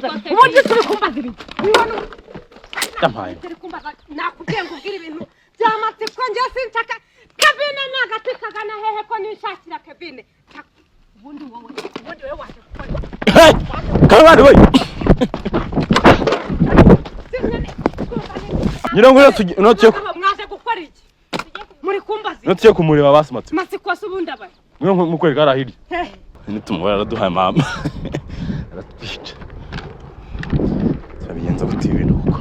Ubundi turi kumbaza ibintu Yampaye turi kumbaza nakubwiye ngo ubwire ibintu by'amatsiko njye sinshaka Kevin n'agati kagana hehe ko nishakira Kevin ubundi wowe waje gukora Karabari we Nyirango notiye mwaje gukora iki muri kumbaza notiye kumureba basi matsiko subundi abaye Ngirango mukwereka arahiri nitumubara araduhaye mama aratwica Sabigenza gute ibintu kuko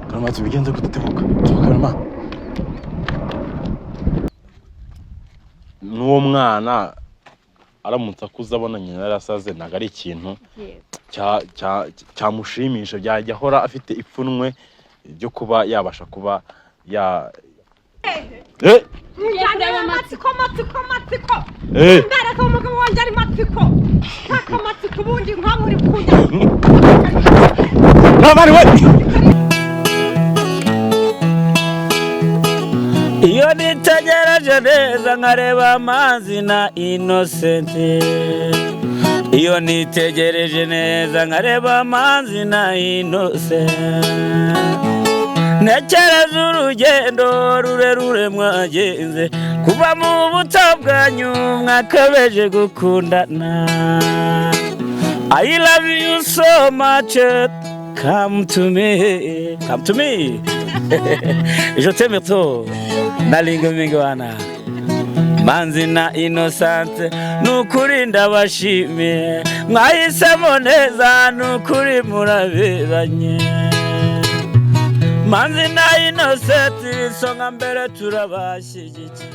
Karama tubigenza gutebuka tukarama Nuwo mwana aramutse akuza abona nyina yarasaze naga ari ikintu cyamushimisha byajya hora afite ipfunwe byo kuba yabasha kuba Njyana matsiko Ndara ko umugabo wanje ari matsiko Kaka matsiko ubundi nka muri kujya Karabari we Iyo nitegereje neza nkareba amazi na Innocent Iyo nitegereje neza nkareba amazi na Innocent Nekereza urugendo rurerure mwagenze kuva mu buto bwanyu mwakabeje gukundana I love you so much Come to me Je t'aime trop Nalingo mingwana Manzi na Innocent Nukuri ndabashimiye Mwahisemo neza nukuri muraberanye Manzi na Innocent songa mbere turabashyigikiye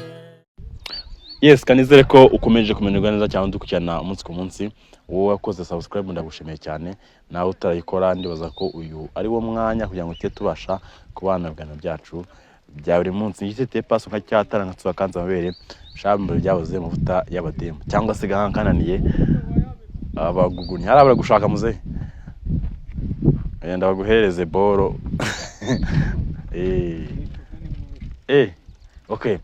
Yes kanizere ko ukomeje kumenerwa neza cyane dukurikirana umunsi ku munsi wowe wakoze subscribe ndagushimiye cyane nawe utarayikora ndibaza ko uyu ari wo mwanya kugira ngo tete tubasha kubana bwana byacu bya buri munsi yitete paso nka cyatara nka kanza mabere shambe byabuze mavuta y'abademu cyangwa se gankananiye abaguguni harabara gushaka muze yenda baguhereze boro okay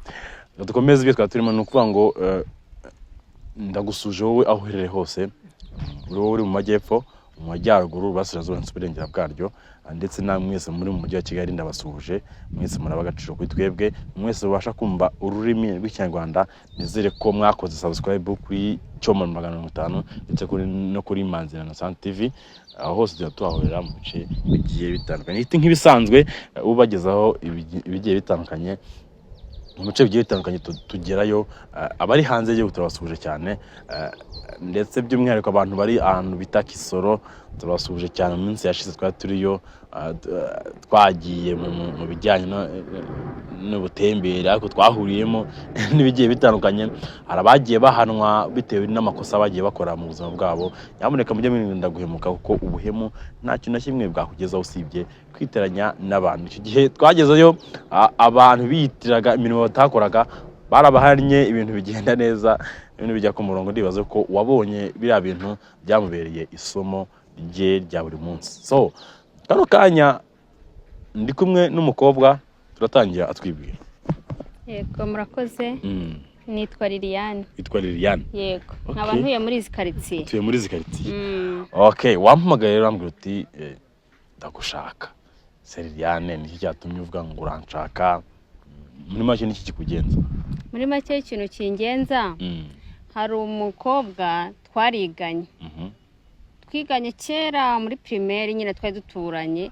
dukomeze ibyo twaturimo nukuvuga ngo ndagusuje wowe aho herere hose uri mu majyepfo mu majyaruguru basirazuba nsubirengera bwaryo ndetse na mwese muri mu mujyi wa Kigali ndabasuje mwese murabagaciro kuri twebwe mwese ubasha kumva ururimi rw'ikinyarwanda nizere ko mwakoze subscribe kuri Cyoma 500 ndetse kuri Manzi na Innocent TV aho hose tuhahurira mu bice bigiye bitandukanye nk'ibisanzwe ubagezaho ibigiye bitandukanye mu bice bigiye bitandukanye tugerayo abari hanze yo turabasuje cyane ndetse by'umwihariko abantu bari ahantu bita Kisoro turabasuje cyane mu minsi yashize turiyo twagiye mu bijyanye n'ubutembere ariko twahuriyemo n'ibigiye bitandukanye arabagiye bahanwa bitewe n'amakosa bagiye bakora mu buzima bwabo nyamuneka mujye mwirinda guhemuka kuko ubuhemu nta kintu na kimwe bwakugezaho usibye kwiteranya n'abantu icyo gihe twagezeyo abantu bitiraga imirimo batakoraga barabahanye ibintu bigenda neza ibintu bijya ku murongo ndibaza ko wabonye biriya bintu byamubereye isomo rya buri munsi so kano kanya ndi kumwe n'umukobwa turatangira atwibwira Yego murakoze nitwa Liliane Yego Okay. nkaba ntuye muri izi quartier tuye muri zikaritsiye Okay wampamagaye rero ambwira uti ndagushaka Liliane niki cyatumye uvuga ngo uranshaka muri make niki kikugenza muri make ikintu kingenza hari umukobwa twariganye twiganye kera muri primaire nyine twari duturanye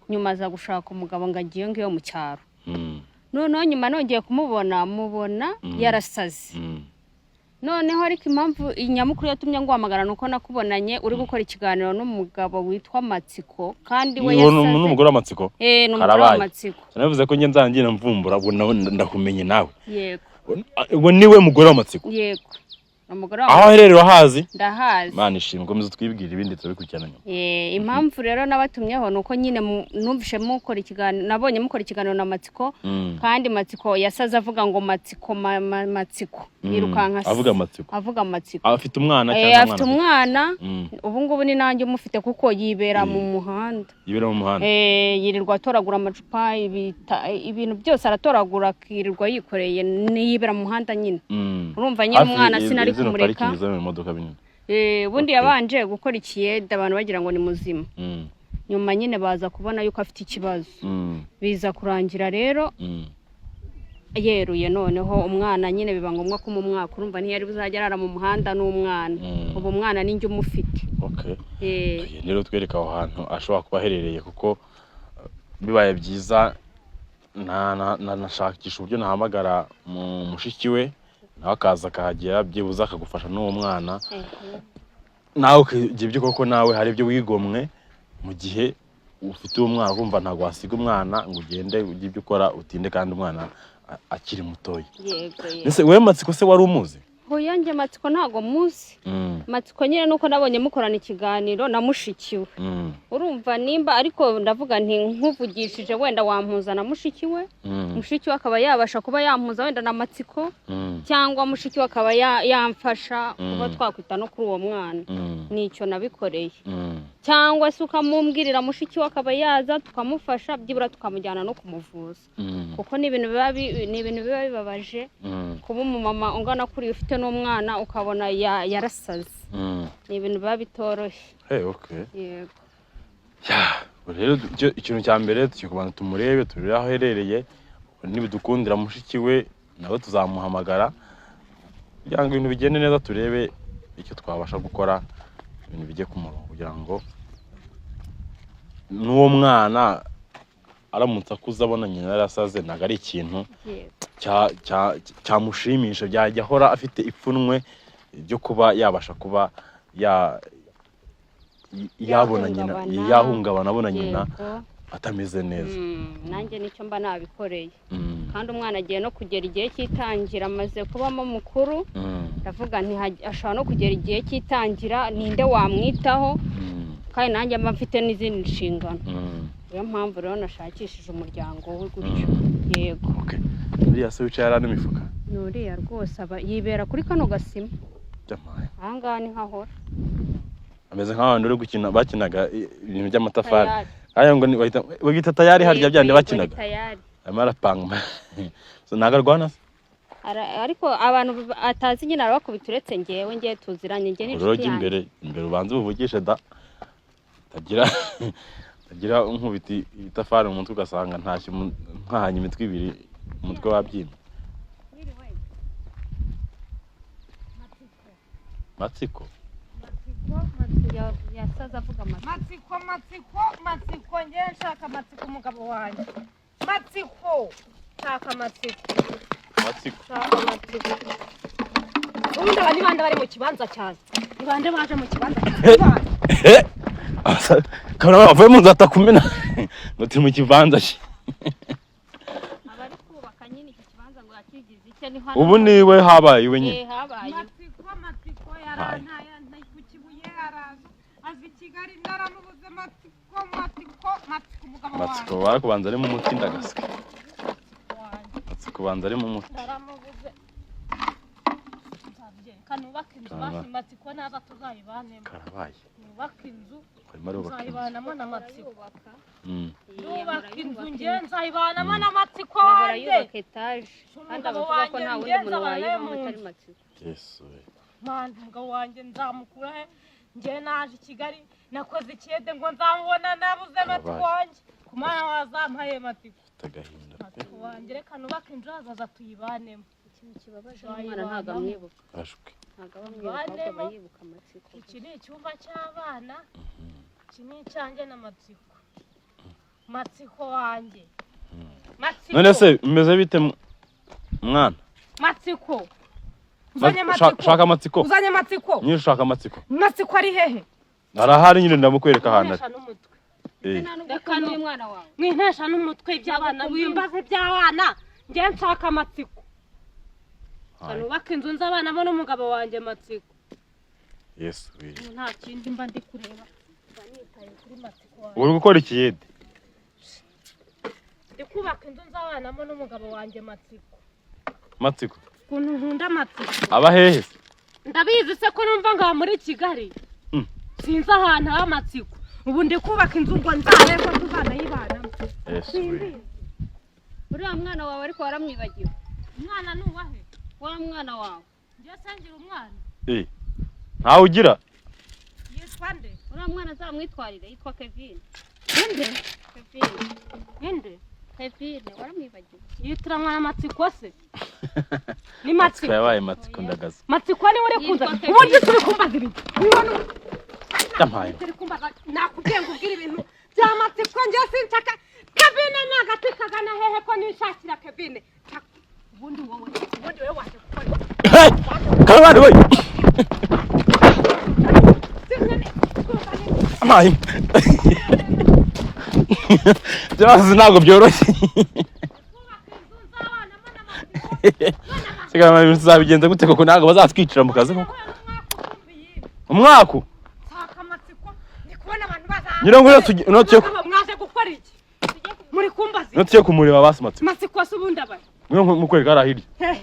nyuma za gushaka umugabo ngo agiye ngiyo mu cyaro noneho nyuma nongeye mubona yarasaze noneho ariko impamvu inyamukuru yatumye ngwamagara nuko nakubonanye uri gukora ikiganiro n'umugabo witwa Matsiko kandi we yasaze n'umugore w'Amatsiko n'umugore w'Amatsiko navuze ko nge nzangira mvumbura ndakumenye nawe Yego ubu niwe mugore w'Amatsiko Yego umugore aho herero hazi ndahazi Mana ishimwe komeza twibwira ibindi turabikurikirana impamvu rero nabatumyeho nuko nyine numvishe mukora ikiganiro nabonye mukora ikiganiro na Matsiko kandi Matsiko yasaza avuga ngo Matsiko yirukanka avuga Matsiko afite umwana cyangwa afite umwana ubu ngubu ni nanjye umufite kuko yibera mu muhanda yirirwa atoragura amacupa ibintu byose aratoragura akirirwa yikoreye niyibera mu muhanda nyine urumva nyine umwana sinari kumureka ubundi yabanje gukora ikiyede abantu bagira ngo ni muzima nyuma nyine baza kubona yuko afite ikibazo biza kurangira rero yeruye noneho umwana nyine biba ngombwa ko mu mwaka urumva ntiyari buzajya arara mu muhanda n'umwana ubu umwana ninjye umufite rero twereka aho hantu ashobora kuba aherereye kuko bibaye byiza nashakisha uburyo nahamagara mu mushiki we nawe akaza akahagera byibuze akagufasha n'uwo mwana nawe ukagira ibyo koko nawe hari ibyo wigomwe mu gihe ufite uwo mwana kumva ntabwo wasiga umwana ngo ugende ujye ibyo ukora utinde kandi umwana akiri mutoya. Ese wewe Matsiko se wari umuzi? Hoya nje Matsiko ntago muzi. Matsiko nyine nuko nabonye mukorana ikiganiro namushikiwe. Urumva nimba ariko ndavuga nti nkuvugishije wenda wampuza na mushikiwe. Mushiki akaba yabasha kuba yampuza wenda na Matsiko cyangwa mushiki akaba yamfasha kuba twakwita no kuri uwo mwana. Nicyo nabikoreye. Cyangwa se ukamumbwirira mushiki akaba yaza tukamufasha byibura tukamujyana no kumuvuza. Kuko ni ibintu biba bibabaje kuba umumama ungana kuri ufite n'umwana ukabona yarasaze. Ni ibintu biba bitoroshye. Yego. Rero ikintu cya mbere tukikubana tumurebe turire aho herereye nibidukundira mushiki we nawe tuzamuhamagara kugira ngo ibintu bigende neza turebe icyo twabasha gukora ibintu bijye ku murongo kugira ngo n'uwo mwana aramutse akuze abona nyina yarasaze ntago ari ikintu cyamushimisha byajya ahora afite ipfunwe byo kuba yabasha kuba yabona nyina yahungabana abona nyina atameze neza. Nanjye nicyo mba nabikoreye kandi umwana agiye no kugera igihe cy'itangira amaze kubamo mukuru ndavuga nti ashobora no kugera igihe cy'itangira ninde wamwitaho kandi nanjye mba mfite n'izindi nshingano. Niyo mpamvu rero nashakishije umuryango we gutyo. Yego. Uriya se wicaye ara n'imifuka? Nuriya rwose yibera kuri kano gasima. Jamaye. Ahanga ni hahora. Ameze nk'abantu uri gukina bakinaga ibintu by'amatafari. Aya ngo bagita tayari harya byande bakinaga. Amara panga. So nagarwana se? Ariko abantu atazi nyina arabakubita uretse ngewe tuziranye nge n'inshuti yanjye. Imbere ubanze uvugishe da. Tagira nkubiti itafari mu mutwe ugasanga ntashye nkahanye imitwe ibiri umutwe wabyimba. Matsiko yasaza avuga Matsiko nge nshaka Matsiko umugabo wanjye. Matsiko shaka Matsiko. Ubundi abandi bandi bari mu kibanza cyane. Ibande baje mu kibanza cyane. Kabona bavuye mu nzata kumena ngo turi mu kibanza cye. Abari kubaka nyine iki kibanza ngo yakigize icyo ni hano. Ubu niwe habaye iwe nyine. Habaye. Matsiko yarantaya ku kibuye araza azi Kigali ndaramubuze Matsiko umugabo wanjye. Matsiko barakubanza ari mu muti ndagasika. Matsiko banza ari mu muti. Ndaramubuze. Kanubaka inzu basi Matsiko naza tuzayibanemo. Karabaye. Nubaka inzu. Nzayibanamo na Matsiko. Nubaka inzu nge nzayibanamo na Matsiko wanjye. Yubaka etaje. Kandi abavuga ko nta wundi muntu wayibamo atari Matsiko. Yesu. Umugabo wanjye nzamukura nge naje i Kigali nakoze ikiyede ngo nzamubona nabuze Matsiko wanjye. Kumana wazampaye Matsiko. Tagahinda. Matsiko wanjye reka nubaka inzu azaza tuyibanemo. Ikintu kibabaje umwana ntago amwibuka. Ashwe. Ntago amwibuka yibuka Matsiko. Iki ni icyumba cy'abana. Iki ni icyanjye na Matsiko. Matsiko wanjye. Matsiko. None se umeze bite mwana? Matsiko. Uzanye Matsiko. Shaka Matsiko. Uzanye Matsiko. Nyine shaka Matsiko. Matsiko ari hehe? Arahari nyine ndamukwereka hano. Reka n'uyu mwana wawe. Mwintesha n'umutwe by'abana wimbaze by'abana. Nge nshaka Matsiko. Kanubaka inzu nzabanamo n'umugabo wanjye Matsiko. Yesu. Nta kindi mba ndi kureba. Nitaye kuri Matsiko wanjye. Uri gukora ikiyede? Ndi kubaka inzu nzabanamo n'umugabo wanjye Matsiko. Matsiko. Kuntu nkunda Matsiko. Aba hehe? Ndabizi se ko numva ngaha muri Kigali. Sinzi ahantu ha Matsiko. Ubu ndi kubaka inzu ngo nzareko tuzanayibanamo. Yesu. Uriya mwana wawe ariko waramwibagiwe. Umwana nuwahe? Wa mwana wawe. Ngiye sangira umwana. ntawe ugira yitwa nde uriya mwana azamwitwarire yitwa Kevin. nde Kevin waramwibagiwe. yitiranwa na Matsiko se ni Matsiko yabaye Matsiko ndagaza Matsiko ni uri kuza ubundi turi kumbaza ibintu yampaye turi kumbaza nakubwiye ngo ubwire ibintu bya Matsiko njye sinshaka Kevin nagati kagana hehe ko nishakira Kevin ubundi wowe waje gukora kabari we amaye byazi ntabwo byoroshye sigama ibintu zabigenza gute koko ntabwo bazatwicira mu kazi koko umwaka nyine ngo notiye mwaje gukora iki muri kumbaza notiye kumureba basi Matsiko se ubundi abaye ngo mukwereka ara hirya he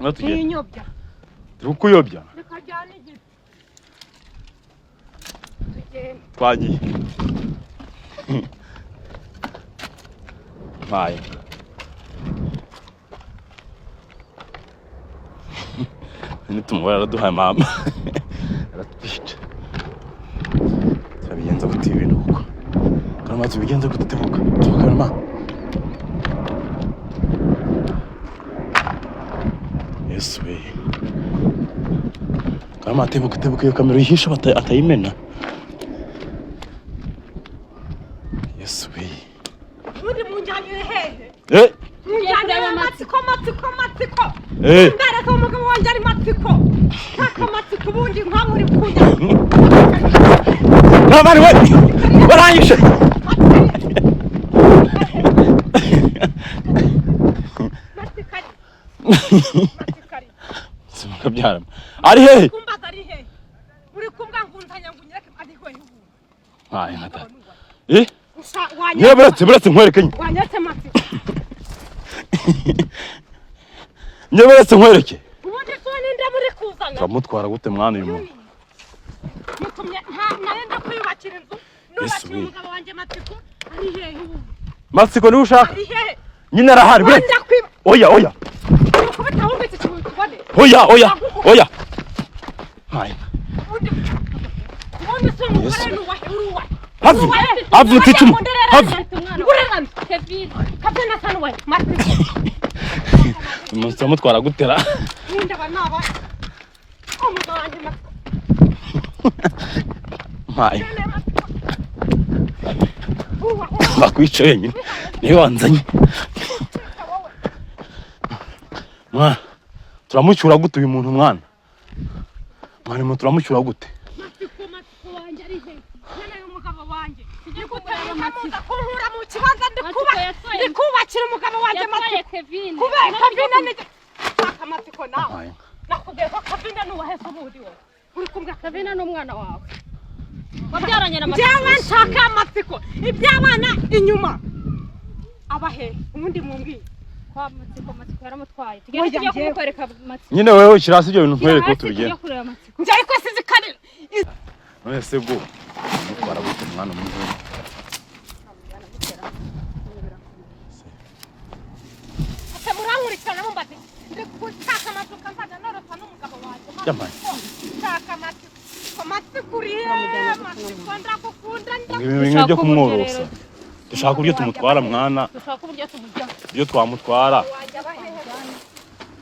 notiye inyobya tukuyobya reka jyane igiti twagiye Vai. Nitumubona araduhaye mama. Aratwica. Turabigenza gute ibintu kuko. Karama tubigenza gute tebuka. Tukarama. Yesu we. Karama tebuka iyo kamera yihisha atayimena. Yesu we. Undi munjanye hehe munjanye Matsiko ndara ko umugabo wanje ari Matsiko kaka Matsiko ubundi nkamuri kunya Nabari we baranyishe Matsikari Simukabyara ari hehe kumbaza ari hehe uri kumbwa ngunzanya ngunyeke ari hehe hayi ngata buretse nkwerekenye wanyetse Matsiko buretse nkwereke ubundi soni nda muri kuzana turamutwara gute mwana uyu muntu mutumye narenda kwiyubakira inzu nubakira umugabo wanje Matsiko ari hehe Matsiko niwe ushaka ari hehe nyine arahari oya kubita wumva iki kintu tubone oya hayi ubundi se umugore nuwahe havu ticumu havu Kevin asa nuwahe Matsiko turamutwara gutera nindaba naba umugabo wanje Matsiko hayi bakwica wenyine niwe wanzanye mwana turamucyura gute uyu muntu mwana mwana turamucyura gute Matsiko wanje ari he nene umugabo wanje tugiye gutera Matsiko kunkura mu kibanza ndikubakira umugabo wanje Matsiko kubera Kevin nene kaka Matsiko nawe nakubwiye ko Kevin nuwahe subudi wowe uri kumwe Kevin n'umwana wawe wabyaranye na Matsiko jewe nshaka Matsiko iby'abana inyuma abahe ubundi mumbwiye kwa Matsiko yaramutwaye tujye kumukwereka Matsiko nyine wewe ushyira hasi ibyo bintu nkwereke ko tubigenda njye ariko sizikane none se go mutwara gute mwana mwiza ese murankurikirana mumbaze ndikushaka Matsiko nzaja norota n'umugabo wanje Yamaye. shaka Matsiko urihe Matsiko ndagukunda ibintu byo kumworosa dushaka uburyo tumutwara mwana dushaka uburyo tumujya iyo twamutwara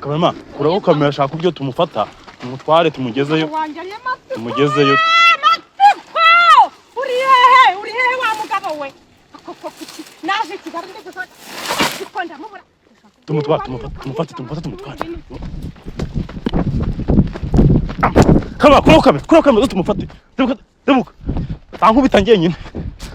kamera kuraho kamera shaka uburyo tumufata tumutware tumugezeyo Matsiko urihe wa mugabo we akoko kuki naje kigali ndikuza Matsiko ndamubura tumufate kama kuraho kamera tumufate debuka tankubita njyenyine